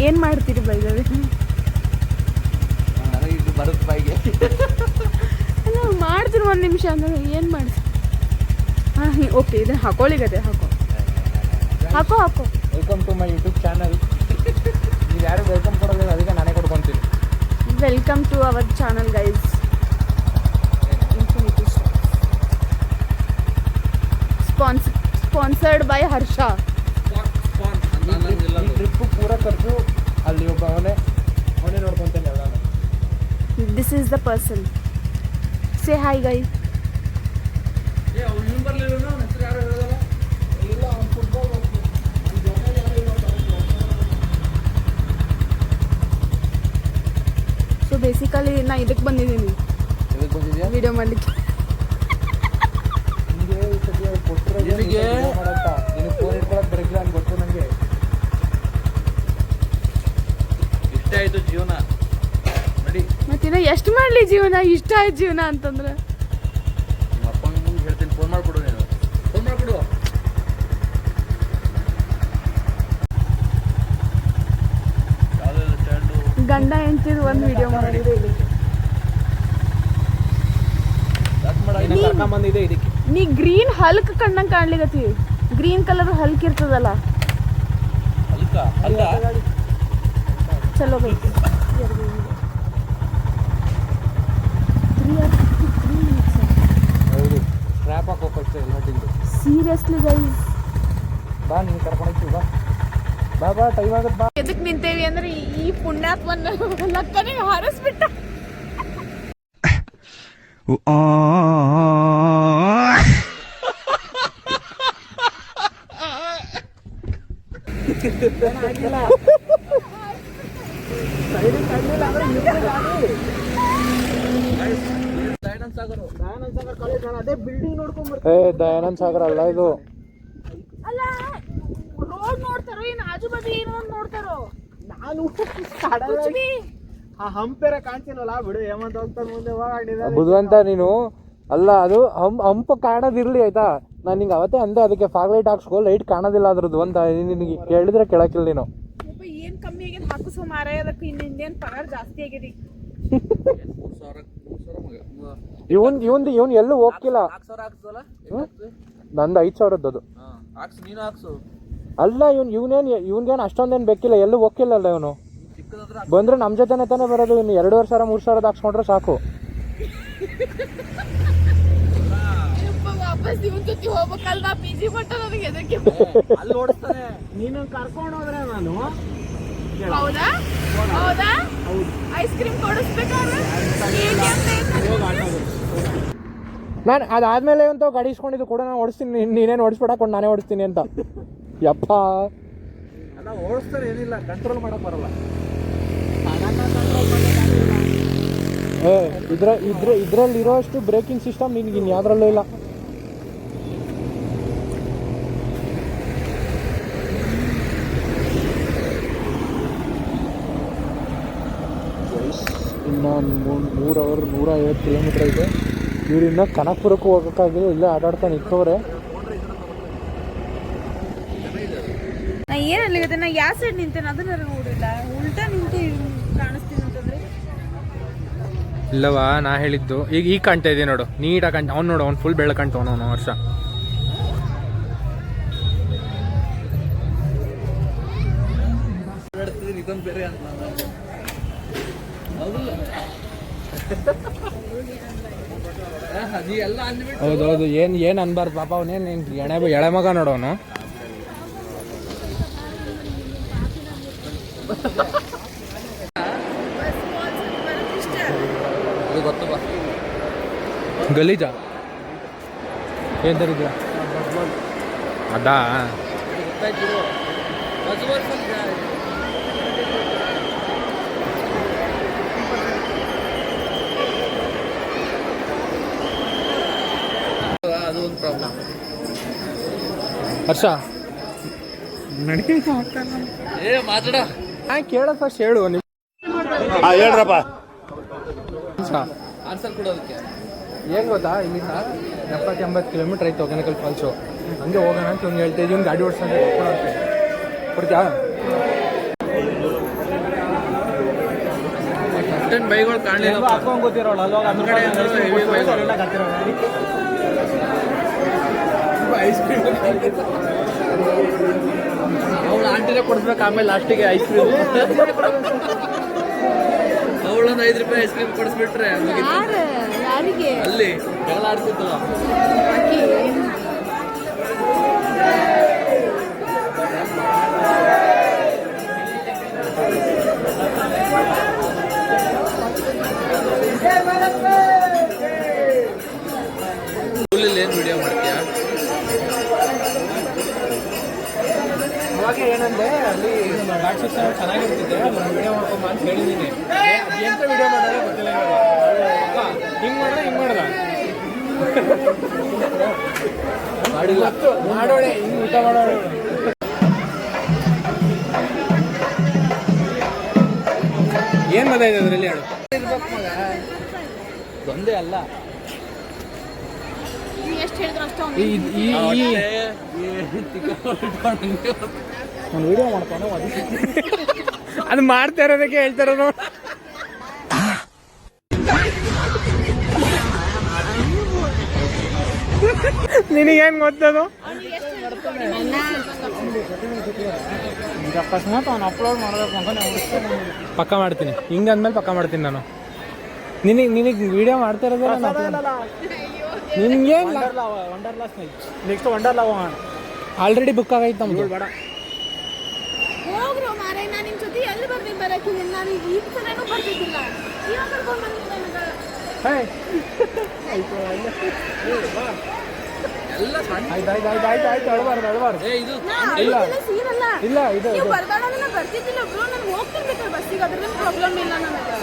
ಏನು ಮಾಡ್ತೀರಿ ಬೈದವೆ? ನನಗೆ ಬರುತ್ತೆ ಬಾಯಿಗೆ. ಅಲ್ಲ ಮಾಡ್ತೀನಿ ಒಂದು ನಿಮಿಷ ಅಂದ್ರೆ ಏನು ಮಾಡ್ತೀನಿ. ಹಾಂ ಓಕೆ ಇದನ್ನು ಹಾಕೊಳ್ಳಿಗದೆ ಹಾಕೋ ಹಾಕೋ ಹಾಕೋ. Welcome to my YouTube channel. ನೀವು ಯಾರು ವೆಲ್ಕಮ್ ಕೊಡೋದಿಲ್ಲ, ಅದಕ್ಕೆ ನಾನೇ ಕೊಡ್ಕೊತೀನಿ. Welcome to our channel guys. Sponsored by Harsha. ಈ ಟ್ರಿಪ್ಪು ಪೂರ ಖರ್ಚು ಅಲ್ಲಿ ಒಬ್ಬ ಅವನೇ ನೋಡ್ಕೊತಾನೆ ಎಲ್ಲ. This is the person. Say hi guys. So basically ನಾ ಇದಕ್ಕೆ ಬಂದಿದ್ದೀನಿ ವಿಡಿಯೋ ಮಾಡಲಿಕ್ಕೆ. ಫೋನ್ ಇಟ್ಕೊಳಕ್ ಬರಕಿಲ್ಲ ಅಂತ ಗೊತ್ತು ನನಗೆ. ಇಷ್ಟ ಆಯ್ತು ಜೀವನ ನೋಡಿ. ಮತ್ತಿನ್ನ ಎಷ್ಟು ಮಾಡಲಿ ಜೀವನ, ಇಷ್ಟ ಆಯ್ತು ಜೀವನ ಅಂತಂದ್ರೆ. ನಿಮ್ಮ ಅಪ್ಪಂಗೆ ಹೇಳ್ತೀನಿ, ಫೋನ್ ಮಾಡಿಬಿಡು, ನೀನು ಫೋನ್ ಮಾಡಿಬಿಡು. ಗಂಡ ಹೆಂಡ್ತಿದು ಒಂದು ವಿಡಿಯೋ ಮಾಡಿದ್ರೆ ಬಂದಿದೆ ಇದಕ್ಕೆ. ನೀ green Hulk ಕಣ್ಣಂಗೆ ಕಾಣ್ಲಿಕತ್ತಿ. Green colour Hulk ಇರ್ತದಲ್ಲ, ಚಲೋ ಬೇಕು. ಹೌದು, ಟ್ರ್ಯಾಪ್ ಹಾಕೋಕೆ ಎಲ್ಲಟಿಂದು. ಸೀರಿಯಸ್ಲಿ ಗೈಸ್, ಬಾ ನೀನು ಕರ್ಕೊಂಡೋಗ್ತೀವಿ. ಬಾ ಬಾ ಟೈಮ್ ಆಗತ್ತೆ ಬಾ. ಎದಕ್ಕೆ ನಿಂತೇವಿ ಅಂದ್ರೆ ಈ ಪುಣ್ಯಾತ್ಮನ ಲಕ್ಕನಿಗೆ ಹಾರಿಸ್ಬಿಟ್ಟ. ದಯಾನಂದ್ ಸಾಗರ್ ಅಲ್ಲ ಇದು. ಅಲ್ಲ ರೋಡ್ ನೋಡ್ತಾರೋ ಏನು ಆಜು ಬಾಜು ಏನೋ ನೋಡ್ತಾರೋ? ನಾನು ಹಂಪೆರ ಕಾಣ್ತೀನಲ್ಲ ಬಿಡು, ಹೇಮಂತ್ ಹೋಗ್ತಾನೆ ಮುಂದೆ ಬುದ್ಧವಂತ ನೀನು. ಅಲ್ಲ ಅದು ಹಂಪ ಕಾಣೋದಿರ್ಲಿ ಆಯ್ತಾ. ನಾನು ನಿಂಗೆ ಅವತ್ತೇ ಅಂದೆ ಅದಕ್ಕೆ ಫಾಗ್ ಲೈಟ್ ಹಾಕ್ಸ್ಕೊ, ಲೈಟ್ ಕಾಣೋದಿಲ್ಲ ಅದ್ರದ್ದು ಅಂತ. ನಿನಗೆ ಕೇಳಿದ್ರೆ ಕೇಳಕ್ಕಿಲ್ಲ ನೀನು. ಏನ್ ಕಮ್ಮಿ ಆಗ್ಯದ ಹಾಕಿಸೋ ಮಾರ, ಅದಕ್ಕೆ ಇನ್ನೇನು ಪಗಾರ ಜಾಸ್ತಿ ಆಗ್ಯದಿ. ಇವನ್ ಎಲ್ಲೂ ಹೋಗ್ತಿಲ್ಲ. ನಂದು 5,000 ಅದು. ಅಲ್ಲ ಇವನ್ಗೇನು ಅಷ್ಟೊಂದೇನು ಬೇಕಿಲ್ಲ, ಎಲ್ಲೂ ಹೋಗಿಲ್ಲ ಅಲ್ಲ ಇವನು. ಬಂದ್ರೆ ನಮ್ಮ ಜೊತೆನೆ ತಾನೇ ಬರೋದು. ಇನ್ನು 2,500 3,000 ಹಾಕ್ಸ್ಕೊಂಡ್ರೆ ಸಾಕು. ವಾಪಸ್ ಇವನ್ ಜೊತೆ ಹೋಗ್ಬೇಕಲ್ಲ, ನಾ PG ಮಟ್ಟ ನನಗೆ ಎದಕ್ಕೆ ಅಲ್ಲಿ ಓಡಿಸ್ತಾನೆ. ನೀನು ಕರ್ಕೊಂಡು ಹೋದ್ರೆ ನಾನು ಹೌದಾ ಹೌದಾ ಐಸ್ ಕ್ರೀಮ್ ಕೊಡಿಸ್ಬೇಕಾದ್ರೆ ನಾನು ಅದಾದ್ಮೇಲೆ ಅಂತ ಗಾಡಿ ಇಸ್ಕೊಂಡಿದ್ದು ಕೂಡ ನಾನು ಓಡಿಸ್ತೀನಿ, ನೀನೇನು ಓಡಿಸ್ಬಿಡಕೊಂಡು ನಾನೇ ಓಡಿಸ್ತೀನಿ ಅಂತ. ಯಪ್ಪ ಅಲ್ಲ ಓಡಿಸ್ತಾರೆ, ಏನಿಲ್ಲ ಕಂಟ್ರೋಲ್ ಮಾಡಕ್ ಬರಲ್ಲ. ಇದ್ರಲ್ಲಿರೋ ಅಷ್ಟು ಬ್ರೇಕಿಂಗ್ ಸಿಸ್ಟಮ್ ನಿನ್ಗೆ ಇನ್ನು ಯಾವ್ದ್ರಲ್ಲೂ ಇಲ್ಲ. ಇನ್ನು 3 ಅವರ್ 150 ಕಿಲೋಮೀಟರ್ ಇದೆ. ಇವ್ರಿಂದ ಕನಕಪುರಕ್ಕೂ ಹೋಗೋಕ್ಕಾಗಿಲ್ಲ, ಇಲ್ಲೇ ಆಟಾಡ್ಕೊಂಡು ನಿಂತವ್ರೆ. ನಾ ಏನು ಅಲ್ಲಿಗತ್ತೆ, ನಾ ಯಾವ ಸೈಡ್ ನಿಂತೇನೆ ಅದನ್ನ ನೋಡಿಲ್ಲ, ಉಲ್ಟಾ ನಿಂತು ಕಾಣಿಸ್ತೀನಿ ಅಂತಂದ್ರೆ. ಇಲ್ಲವಾ ನಾ ಹೇಳಿದ್ದು ಈಗ ಕಾಣ್ತಾ ಇದೆ ನೋಡು, ನೀಟಾಗಿ ಕಾಣ್ತಾ. ಅವ್ನು ನೋಡು, ಅವ್ನು ಫುಲ್ ಬೆಳ್ಳ ಕಾಣ್ತಾವನು ಅವನು ವರ್ಷ. ಹೌದೌದು, ಏನು ಅನ್ಬಾರ್ದು ಪಾಪ. ಅವನೇನು ಎಳೆ ಮಗ ನೋಡು ಅವನು. ಗಲೀಜ ಏನ್ ತರಿದ್ಯಾ ಅದಾ? ಅದು ಒಂದು ಪ್ರಾಬ್ಲಮ್. ಹರ್ಷ ನಡಿಕೆ ಮಾತಾಡ. ಕೇಳ ಫಸ್ಟ್ ಹೇಳು. ಹೇಳ್ರಪ್ಪ. ಆನ್ಸರ್ ಕೊಡೋದಕ್ಕೆ ಏನು ಗೊತ್ತಾ, ಇಲ್ಲಿಂದ 70-80 ಕಿಲೋಮೀಟ್ರ್ ಆಯ್ತು ಹೊಗೇನಕಲ್ ಫಾಲ್ಸು. ಹಂಗೆ ಹೋಗೋಣ ಅಂತ ಇವ್ನು ಹೇಳ್ತಾ ಇದ್ದೀವಿ. ಗಾಡಿ ಓಡಿಸೋಣ ಕೊಡ್ತೀಯಾ? ಬೈಗಳು ಕಾಣಲಿಲ್ಲ. ಹಾಕೊಂಡ್ ಗೊತ್ತಿರೋಲ್ಲ ಐಸ್ ಕ್ರೀಮ್ ಅವಳು ಆಂಟಿನೇ ಕೊಡ್ಬೇಕು. ಆಮೇಲೆ ಲಾಸ್ಟಿಗೆ ಐಸ್ ಕ್ರೀಮ್ ಅವಳೊಂದು 5 ರೂಪಾಯಿ ಐಸ್ ಕ್ರೀಮ್ ಕೊಡಿಸ್ಬಿಟ್ರೆ ಯಾರಿಗೆ ಅಲ್ಲಿ ಜಗಳ ಆಡ್ತಿತ್ತಲ್ಲ. ಸ್ಕೂಲಲ್ಲಿ ಏನು ವಿಡಿಯೋ ಮಾಡ್ತೀಯಾ? ಅವಾಗ ಏನಂದ್ರೆ ಅಲ್ಲಿ ಘಾಟ್ ಶಿಕ್ಷಣ ಚೆನ್ನಾಗಿರ್ತಿದೆ, ವಿಡಿಯೋ ಮಾಡ್ಕೊಂಬ ಅಂತ ಹೇಳಿದ್ದೀನಿ. ಎಂತ ವಿಡಿಯೋ ಮಾಡೋದೇ ಗೊತ್ತಿಲ್ಲ. ಹಿಂಗೆ ಮಾಡ್ದ ಮಾಡಿಲ್ಲ ಮಾಡೋಳೆ, ಹಿಂಗೆ ಊಟ ಮಾಡೋಳೆ. ಏನು ಮದ ಇದೆ ಅದರಲ್ಲಿ ಹೇಳು. ಇರ್ಬೇಕು ಮಗ, ಒಂದೇ ಅಲ್ಲ. ಎಷ್ಟು ಹೇಳಿದ್ರು ಅಷ್ಟೇ ಒಂದು ವಿಡಿಯೋ ಮಾಡ್ತಾನೆ ಅದು ಮಾಡ್ತಾ ಇರೋದಕ್ಕೆ ಹೇಳ್ತಾ ಇರೋದು. ನಿನಗೇನು ಗೊತ್ತದು? ಅಕಸ್ಮಾತ್ ಅವ್ನು ಅಪ್ಲೋಡ್ ಮಾಡಬೇಕು ಅಂತ ಪಕ್ಕ ಮಾಡ್ತೀನಿ. ಹಿಂಗಂದ್ಮೇಲೆ ಪಕ್ಕ ಮಾಡ್ತೀನಿ ನಾನು. ನಿನಗೆ ವಿಡಿಯೋ ಮಾಡ್ತಾ ಇರೋದಲ್ಲ ನಿನ್ಗೆ. Wonderla next Wonderla already book ಆಗೈತೆ ನಮ್ದು. ಬೇಡ ಹೋಗ್ರು ಮಾರೇ, ನಾನು ನಿಮ್ಮ ಜೊತೆ ಎಲ್ಲಿ ಬರ್ತೀನಿ ಬರೋಕ್ಕಿಲ್ಲ. ನಾನು ಈ ಸಲನೂ ಬರ್ತಿದ್ದಿಲ್ಲ, ಇವಾಗ ಕರ್ಕೊಂಡು ಬಂದಿದ್ದೆ ನನಗೆ. ಎಲ್ಲ ಆಯ್ತು ಅಳಬಾರ್ದು. ಸೀನ್ ಅಲ್ಲ, ಇಲ್ಲ ಇದು ನೀವು ಬರ್ಬೇಡ ಅಂದ್ರೆ ನಾನು ಬರ್ತಿದ್ದಿಲ್ಲ ಬ್ರೋ. ನಾನು ಹೋಗ್ತಿರ್ಬೇಕಾದ್ರೆ ಬಸ್ಸಿಗೆ, ಅದ್ರಲ್ಲಿ ಪ್ರಾಬ್ಲಮ್ ಇಲ್ಲ ನನಗೆ.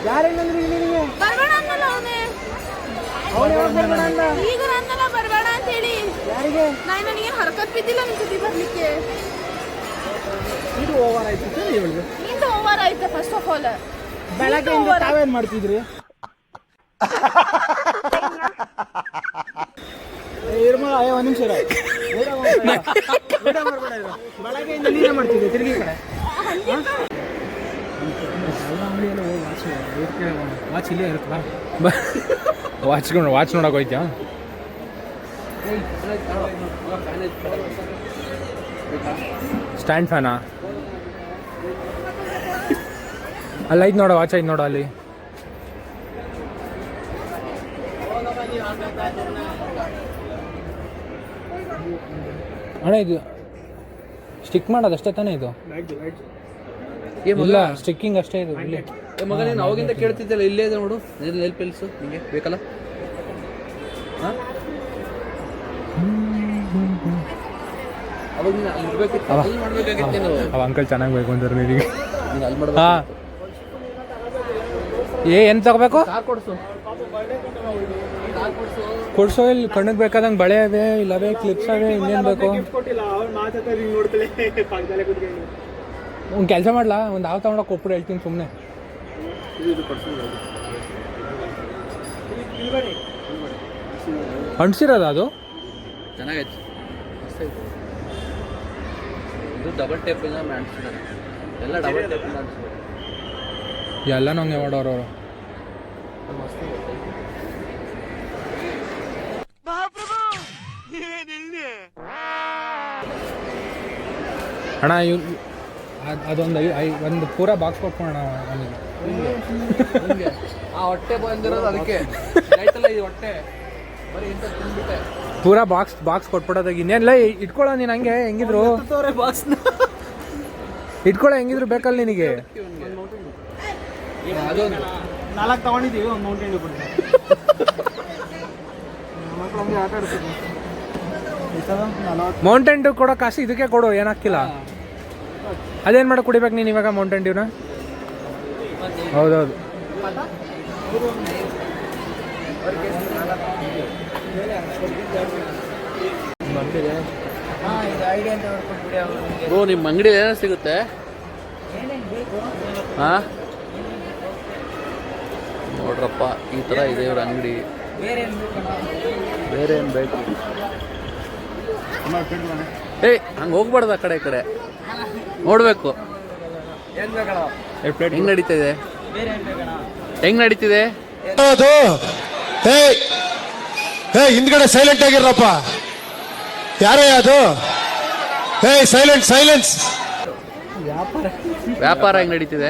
ಯಾರೇನಂದ್ರೆ ನಿನಗೆ ಬರ್ಬೇಡ ಅನ್ನಲ್ಲ ಅವನೇ. ಈಗ ಅನ್ನಲ್ಲ ಬರ್ಬೇಡ ಅಂತ ಹೇಳಿ. ಯಾರಿಗೆ? ನನಗೇನು ಹರಕತ್ ಬಿದ್ದಿಲ್ಲ ನಿನ್ ಜೊತೆ ಬರ್ಲಿಕ್ಕೆ. ಇದು ಓವರ್ ಆಯ್ತು ಹೇಳಿದ್ರು. ನಿಂದು ಓವರ್ ಆಯ್ತು. ಫಸ್ಟ್ ಆಫ್ ಆಲ್ ಬೆಳಗ್ಗೆ ತಾವೇನ್ ಮಾಡ್ತಿದ್ರಿ? ಒಂದು ನಿಮಿಷ ಬೆಳಗ್ಗೆಯಿಂದ ನೀನೇ ಮಾಡ್ತಿದ್ದೆ ತಿರುಗಿ ಕಡೆ. ವಾಚ್ ಇಲ್ಲೇ ಇರುತ್ತಲ್ಲ. ವಾಚ್ ನೋಡಕ್ ಹೋಯ್ತಾ? ಸ್ಟ್ಯಾಂಡ್ ಫ್ಯಾನಾ? ಅಲ್ಲಿ ಐತೆ ನೋಡ, ವಾಚ್ ಐತೆ ನೋಡ ಅಲ್ಲಿ. ಅಣ್ಣ ಇದು ಸ್ಟಿಕ್ ಮಾಡೋದು ಅಷ್ಟೇ ತಾನೇ ಇದು? ಇಲ್ಲ, ಸ್ಟಿಕ್ಕಿಂಗ್ ಅಷ್ಟೇ ಇದು. ಇಲ್ಲಿ ಮಗ ನೀನು ಅವಾಗಿಂದ ಕೇಳ್ತಿದ್ದಲ್ಲ, ಇಲ್ಲೇ ಇದೆ ನೋಡು. ನೆಲ್ ಪೆಲ್ಸು ನಿಮಗೆ ಬೇಕಲ್ಲ? ಅವಾಗ ನೀನು ಅಲ್ಲಿ ಇರ್ಬೇಕಿತ್ತು, ಅಲ್ಲಿ ಮಾಡ್ಬೇಕಾಗಿತ್ತು ನೀನು. ಅವ ಅಂಕಲ್ ಚೆನ್ನಾಗಿ ಬೇಕು ಅಂತಾರೆ ನಿನಗೆ. ನೀನು ಅಲ್ಲಿ ಮಾಡ್ಬೇಕು. ಹಾಂ, ಏನು ತಗೋಬೇಕು? ಕಾರ್ ಕೊಡ್ಸು. ಕೊಡ್ಸೋ. ಇಲ್ಲಿ ಕಣ್ಣಿಗೆ ಬೇಕಾದಂಗೆ ಬಳೆ ಅವೆ, ಇಲ್ಲವೇ ಕ್ಲಿಪ್ಸ್ ಅವೆ, ಇನ್ನೇನು ಬೇಕು? ಒಂದು ಕೆಲಸ ಮಾಡ್ಲಾ, ಒಂದು ಹಾವು ತಗೊಂಡೋಗಿ ಕೊಟ್ಬಿಟ್ಟು ಹೇಳ್ತೀನಿ ಸುಮ್ಮನೆ. ಅಂಟಿಸಿರೋದು ಅದು ಚೆನ್ನಾಗೈತೆ. ಇದು ಡಬಲ್ ಟೇಪಿಂದ ಅಂಟಿಸಿದ್ದಾರೆ. ಎಲ್ಲ ಡಬಲ್ ಟೇಪಿಂದ ಅಂಟಿಸಿದ್ದಾರೆ. ಎಲ್ಲನೂ ಹಂಗೆ ಮಾಡೋರು ಅವರು. ಅಣ್ಣ ಅದೊಂದು ಒಂದು ಪೂರ ಬಾಕ್ಸ್ ಕೊಟ್ಕೊಣ ಅಲ್ಲಿಗೆ. ಆ ಹೊಟ್ಟೆ ಬಂದಿರೋದು ಅದಕ್ಕೆ ಆಯ್ತಲ್ಲ. ಈ ಹೊಟ್ಟೆ ಬರೀ ಇಂಥ ತಿಂದ್ಬಿಟ್ಟೆ. ಪೂರ ಬಾಕ್ಸ್ ಕೊಟ್ಬಿಡೋದಾಗ ಇನ್ನೇನಿಲ್ಲ. ಇಟ್ಕೊಳ್ಳೋ ನೀನು ಹಂಗೆ ಹೆಂಗಿದ್ರು ಬಾಕ್ಸ್ನ ಇಟ್ಕೊಳ್ಳೋ ಹೆಂಗಿದ್ರು ಬೇಕಲ್ಲ ನಿನಗೆ. ಅದೊಂದು 4 ತಗೊಂಡಿದ್ದೀವಿ. ಒಂದು ಮೌಂಟೇನ್ ಡ್ಯೂ ಕೊಡ್ತೀವಿ. ಮಕ್ಕಳು ಆಟ ಆಡ್ತೀವಿ. ಮೌಂಟೇನ್ ಡ್ಯೂ ಕೊಡೋ ಕಾಸು ಇದಕ್ಕೆ ಕೊಡು, ಏನಾಗ್ತಿಲ್ಲ. ಅದೇನು ಮಾಡೋ ಕುಡಿಬೇಕು ನೀನು ಇವಾಗ ಮೌಂಟೇನ್ ಡ್ಯೂನ? ಹೌದೌದು. ಬ್ರೋ, ನಿಮ್ಮ ಅಂಗಡಿ ಏನೇನು ಸಿಗುತ್ತೆ? ಹಾಂ ನೋಡ್ರಪ್ಪ, ಈ ಥರ ಇದೆ ಇವ್ರ ಅಂಗಡಿ. ಬೇರೆ ಏನು ಬೇಕು? ಏಯ್, ಹಂಗೆ ಹೋಗ್ಬಾರ್ದು. ಆ ಕಡೆ ಈ ಕಡೆ ನೋಡಬೇಕು ಹೆಂಗೆ ನಡೀತಾ ಇದೆ. ಹೆಂಗ್ ನಡೀತಿದೆ? ಅದು ಹೇ ಹಿಂದ್ಗಡೆ ಸೈಲೆಂಟ್ ಆಗಿರಪ್ಪ. ಯಾರೇ ಅದು? ಹೇ ಸೈಲೆನ್ಸ್. ವ್ಯಾಪಾರ ಹೆಂಗ್ ನಡೀತಿದೆ?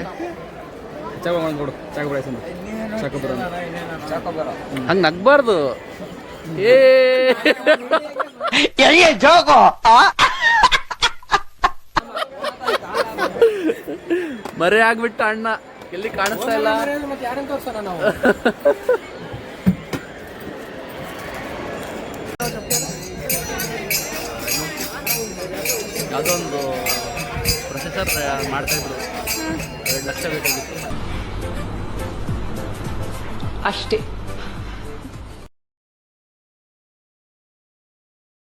ಹಂಗ ನಗ್ಬಾರ್ದು. ಮರೆ ಆಗ್ಬಿಟ್ಟ ಅಣ್ಣ, ಎಲ್ಲಿ ಕಾಣಿಸ್ತಾ ಇಲ್ಲ. ಮತ್ತೆ ಯಾರನ್ನ ತೋರ್ಸೋಣ ನಾವು? ಯಾವುದೊಂದು ಪ್ರೊಸೆಸರ್ ಮಾಡ್ತಾ ಇದ್ರು, 2 ಲಕ್ಷ ಬೇಕಾಗಿತ್ತು ಅಷ್ಟೇ.